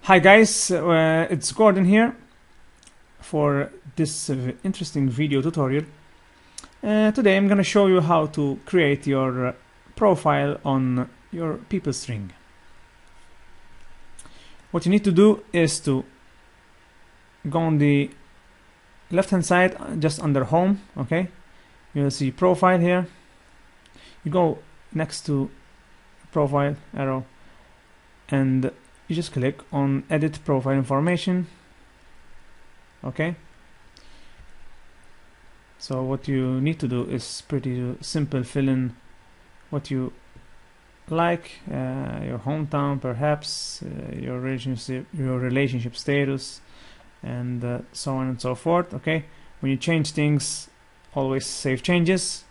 Hi guys, it's Gordon here for this interesting video tutorial. Today I'm gonna show you how to create your profile on your people string. What you need to do is to go on the left hand side, just under home, okay? You'll see profile here. You go next to profile arrow and you just click on edit profile information. Okay, so what you need to do is pretty simple. Fill in what you like, your hometown perhaps, your relationship status, and so on and so forth. Okay, when you change things, always save changes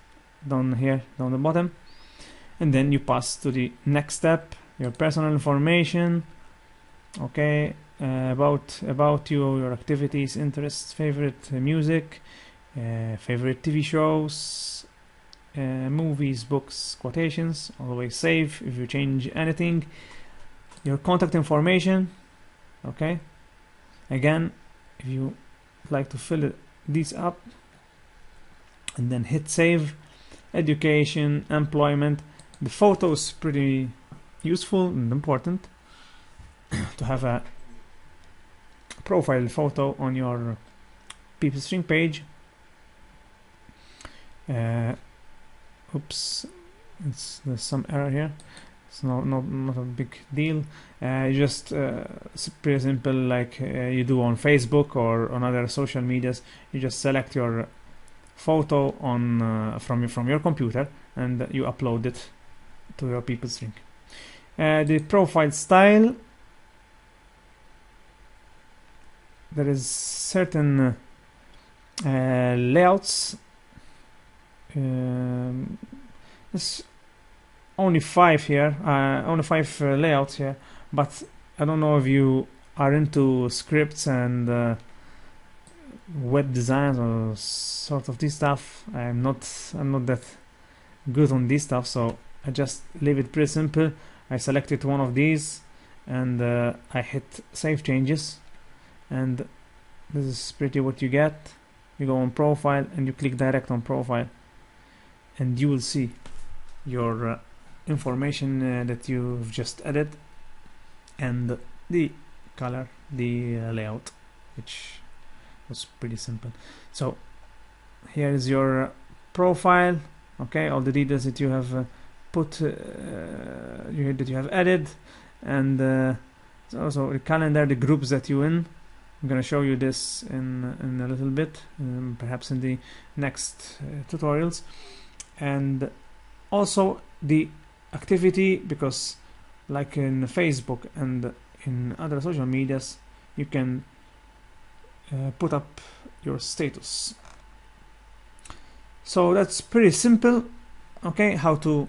down here, down the bottom, and then you pass to the next step, your personal information. Okay, about you, your activities, interests, favorite music, favorite TV shows, movies, books, quotations. Always save if you change anything. Your contact information. Okay, again, if you like to fill these up and then hit save. Education, employment. The photo is pretty useful and important to have a profile photo on your people string page. Oops, there's some error here. It's not a big deal. Just pretty simple, like you do on Facebook or on other social medias. You just select your photo on from your computer and you upload it to your people string. The profile style. There is certain layouts. There's only 5 here, only 5 layouts here, but I don't know if you are into scripts and web designs or sort of this stuff. I'm not that good on this stuff, so I just leave it pretty simple. I selected one of these and I hit save changes. And this is pretty what you get. You go on profile and you click direct on profile and you will see your information that you've just added and the color, the layout, which was pretty simple. So here is your profile. Okay, all the details that you have put, that you have added, and also the calendar, the groups that you're in. I'm going to show you this in a little bit, perhaps in the next tutorials, and also the activity, because like in Facebook and in other social medias, you can put up your status. So that's pretty simple. Okay, how to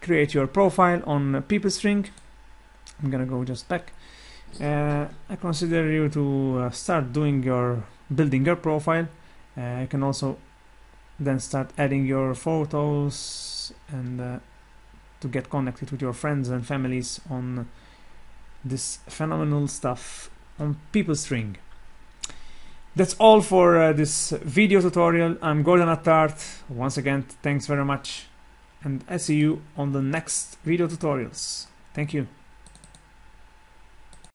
create your profile on people string. I'm gonna go just back. I consider you to start building your profile. You can also then start adding your photos and to get connected with your friends and families on this phenomenal stuff on people string. That's all for this video tutorial. I'm Gordon Attard. Once again, thanks very much, and I see you on the next video tutorials. Thank you.